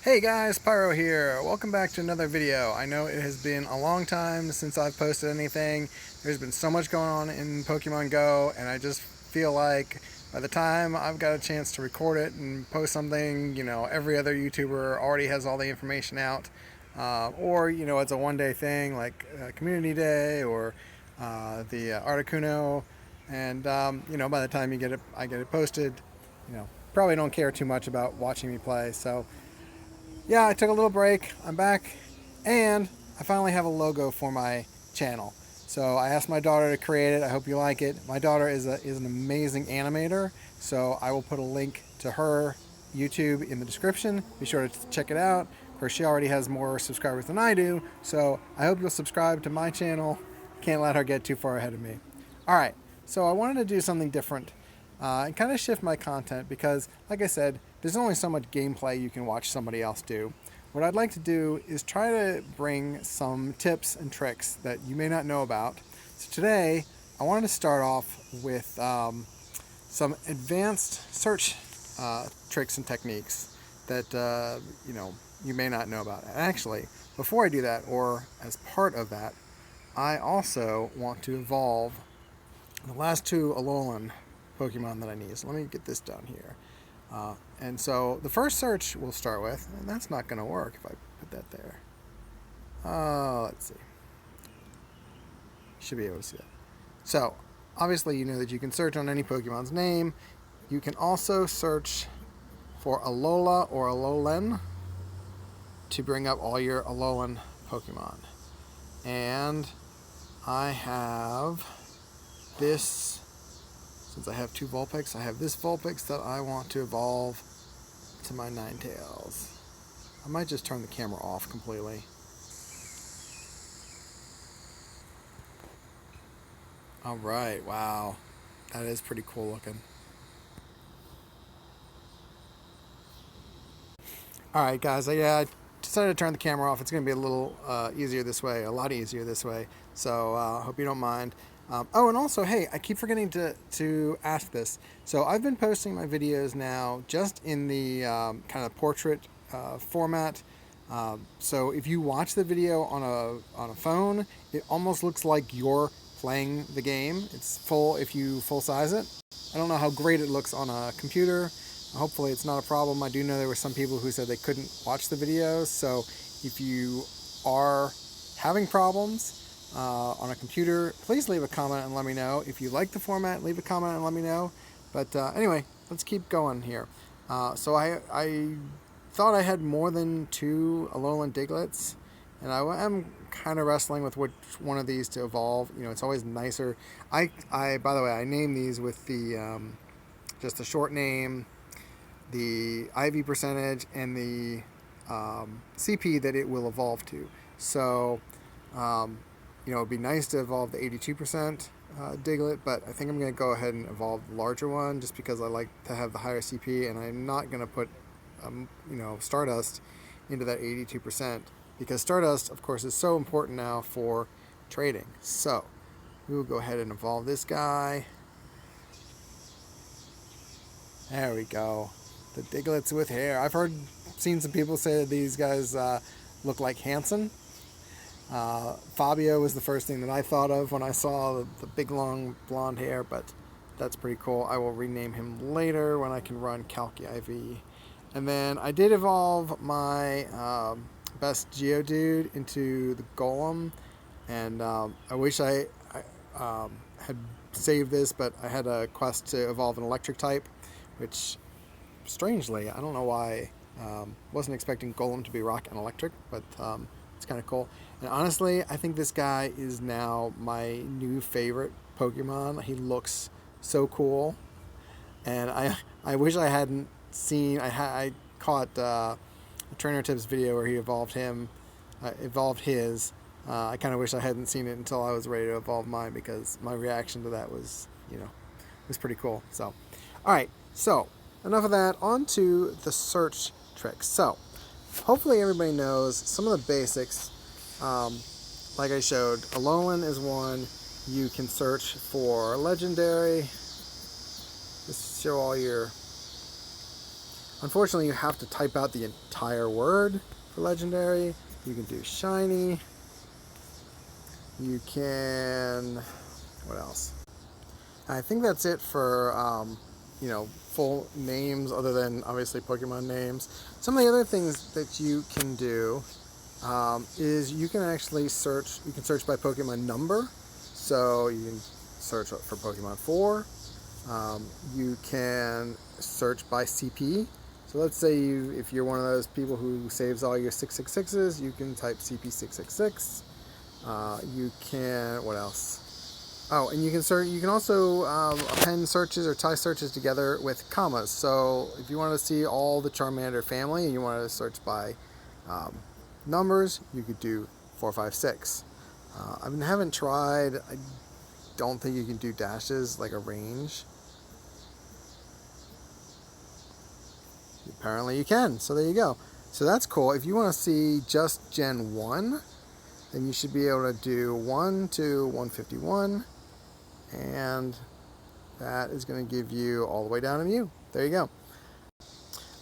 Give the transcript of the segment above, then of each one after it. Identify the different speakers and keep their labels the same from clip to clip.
Speaker 1: Hey guys, Pyro here. Welcome back to another video. I know it has been a long time since I've posted anything. There's been so much going on in Pokemon Go, and I just feel like by the time I've got a chance to record it and post something, every other YouTuber already has all the information out. Or, it's a one-day thing like Community Day or the Articuno. And, by the time I get it posted, probably don't care too much about watching me play. So, yeah, I took a little break. I'm back, and I finally have a logo for my channel. So I asked my daughter to create it. I hope you like it. My daughter is an amazing animator, so I will put a link to her YouTube in the description. Be sure to check it out. Of course, she already has more subscribers than I do, so I hope you'll subscribe to my channel. Can't let her get too far ahead of me. All right, so I wanted to do something different and kind of shift my content because, like I said, there's only so much gameplay you can watch somebody else do. What I'd like to do is try to bring some tips and tricks that you may not know about. So today, I wanted to start off with some advanced search tricks and techniques that you may not know about. And actually, before I do that, or as part of that, I also want to evolve the last two Alolan Pokemon that I need. So let me get this done here. And so the first search we'll start with, and that's not going to work if I put that there. Let's see. Should be able to see that. So obviously you know that you can search on any Pokemon's name. You can also search for Alola or Alolan to bring up all your Alolan Pokemon. And I have this. Since I have two Vulpix, I have this Vulpix that I want to evolve to my Ninetails. I might just turn the camera off completely. Alright, wow. That is pretty cool looking. Alright guys, I decided to turn the camera off. It's going to be a little easier this way, a lot easier this way. So hope you don't mind. Oh, and also, hey, I keep forgetting to ask this. So I've been posting my videos now just in the kind of portrait format. So if you watch the video on a phone, it almost looks like you're playing the game. It's full if you full size it. I don't know how great it looks on a computer. Hopefully it's not a problem. I do know there were some people who said they couldn't watch the videos. So if you are having problems on a computer, please leave a comment and let me know. If you like the format, leave a comment and let me know. But anyway, let's keep going here. So I thought I had more than two Alolan Diglets, and I am kind of wrestling with which one of these to evolve. It's always nicer. I by the way, I named these with the just the short name, the IV percentage, and the CP that it will evolve to. So it'd be nice to evolve the 82% Diglett, but I think I'm going to go ahead and evolve the larger one just because I like to have the higher CP, and I'm not going to put, Stardust into that 82% because Stardust, of course, is so important now for trading. So we will go ahead and evolve this guy. There we go. The Digletts with hair. I've seen some people say that these guys look like Hanson. Fabio was the first thing that I thought of when I saw the big long blonde hair, but that's pretty cool. I will rename him later when I can run Calc IV. And then I did evolve my best Geodude into the Golem, and I wish I had saved this, but I had a quest to evolve an electric type, which strangely, I don't know why, wasn't expecting Golem to be rock and electric, but it's kind of cool. And honestly, I think this guy is now my new favorite Pokemon. He looks so cool. And I wish I hadn't seen, I caught a Trainer Tips video where he evolved his. I kind of wish I hadn't seen it until I was ready to evolve mine because my reaction to that was, was pretty cool. So, alright, so enough of that, on to the search tricks. So, hopefully everybody knows some of the basics. Like I showed, Alolan is one. You can search for legendary. Just show all your Unfortunately, you have to type out the entire word for legendary. You can do shiny. You can, what else? I think that's it for, full names other than obviously Pokemon names. Some of the other things that you can do is you can actually search. You can search by Pokemon number. So you can search for Pokemon 4. You can search by CP. So let's say if you're one of those people who saves all your 666s, you can type CP666. You can, what else? Oh, and you can search. You can also append searches or tie searches together with commas. So if you want to see all the Charmander family and you want to search by numbers, you could do 456. I haven't tried. I don't think you can do dashes like a range. Apparently you can. So there you go. So that's cool. If you want to see just Gen 1, then you should be able to do 1 to 151. And that is going to give you all the way down to Mew. There you go.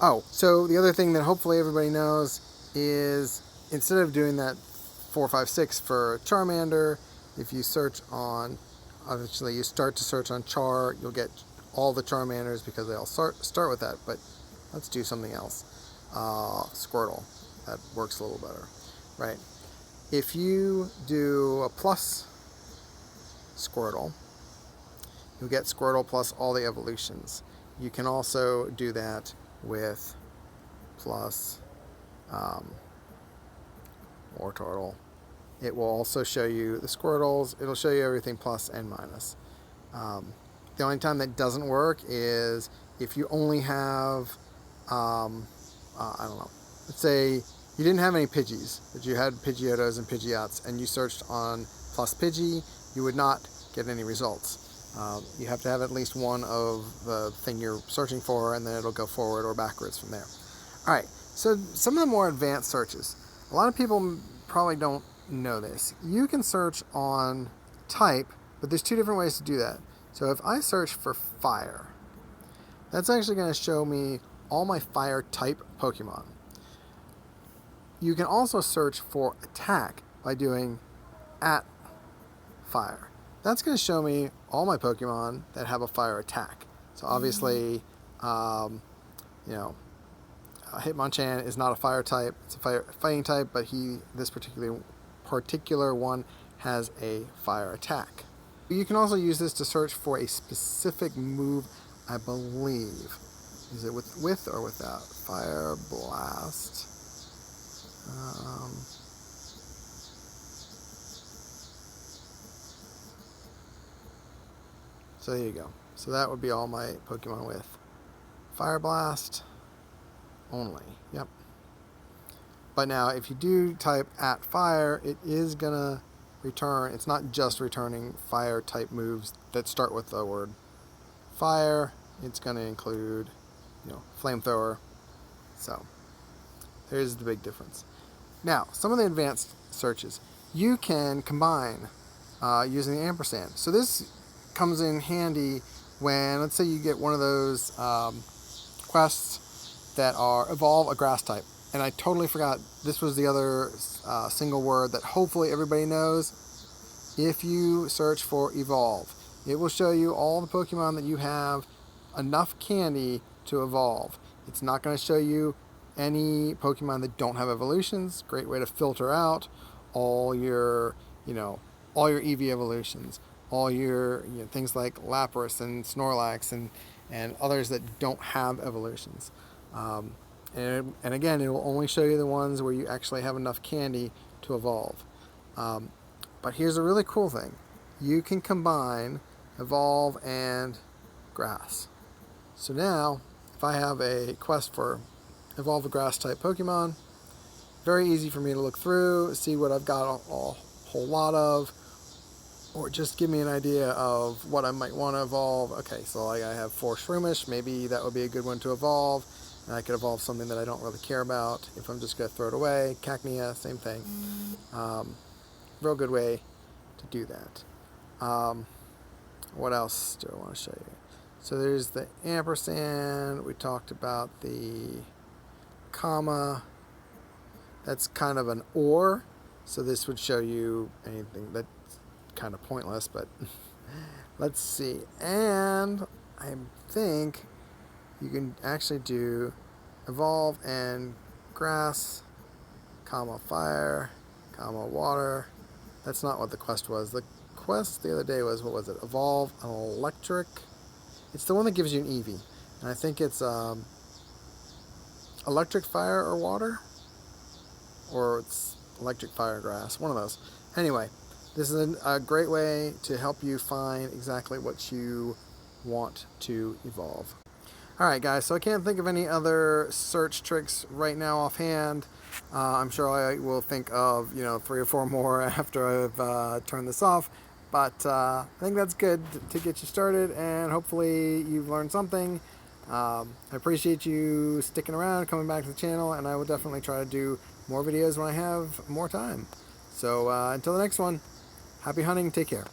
Speaker 1: Oh, so the other thing that hopefully everybody knows is instead of doing that 456 for Charmander, if you search on, obviously you start to search on Char, you'll get all the Charmanders because they all start with that. But let's do something else. Squirtle. That works a little better, right? If you do a plus Squirtle, you'll get Squirtle plus all the evolutions. You can also do that with plus Wartortle. It will also show you the Squirtles. It'll show you everything plus and minus. The only time that doesn't work is if you only have, I don't know, let's say you didn't have any Pidgeys, but you had Pidgeotos and Pidgeots, and you searched on plus Pidgey, you would not get any results. You have to have at least one of the thing you're searching for, and then it'll go forward or backwards from there. All right, so some of the more advanced searches. A lot of people probably don't know this. You can search on type, but there's two different ways to do that. So if I search for fire, that's actually going to show me all my fire type Pokemon. You can also search for attack by doing @fire. That's going to show me all my Pokemon that have a fire attack. So obviously, Hitmonchan is not a fire type. It's a fighting type, but this particular one has a fire attack. You can also use this to search for a specific move, I believe. Is it with or without? Fire Blast. So there you go. So that would be all my Pokemon with Fire Blast only. Yep. But now if you do type @fire, it is gonna return. It's not just returning fire type moves that start with the word fire. It's gonna include, flamethrower. So there's the big difference. Now, some of the advanced searches you can combine using the ampersand. So this comes in handy when, let's say, you get one of those quests that are evolve a grass type. And I totally forgot, this was the other single word that hopefully everybody knows. If you search for evolve, it will show you all the Pokemon that you have enough candy to evolve. It's not going to show you any Pokemon that don't have evolutions. Great way to filter out all your EV evolutions, all your things like Lapras and Snorlax and others that don't have evolutions. And again, it will only show you the ones where you actually have enough candy to evolve. But here's a really cool thing. You can combine evolve and grass. So now, if I have a quest for evolve a grass type Pokemon, very easy for me to look through, see what I've got a whole lot of, or just give me an idea of what I might want to evolve. Okay, so like I have 4 Shroomish, maybe that would be a good one to evolve. And I could evolve something that I don't really care about if I'm just going to throw it away. Cacnea, same thing. Real good way to do that. What else do I want to show you? So there's the ampersand. We talked about the comma. That's kind of an or. So this would show you anything that's kind of pointless, but let's see. And I think you can actually do evolve and grass, comma fire, comma water. That's not what the quest was. The quest the other day was, what was it? Evolve an electric. It's the one that gives you an Eevee. And I think it's electric fire or water. Or it's electric fire grass. One of those. Anyway, this is a great way to help you find exactly what you want to evolve. Alright guys, so I can't think of any other search tricks right now offhand. I'm sure I will think of, 3 or 4 more after I've turned this off. But I think that's good to get you started, and hopefully you've learned something. I appreciate you sticking around, coming back to the channel, and I will definitely try to do more videos when I have more time. So until the next one, happy hunting, take care.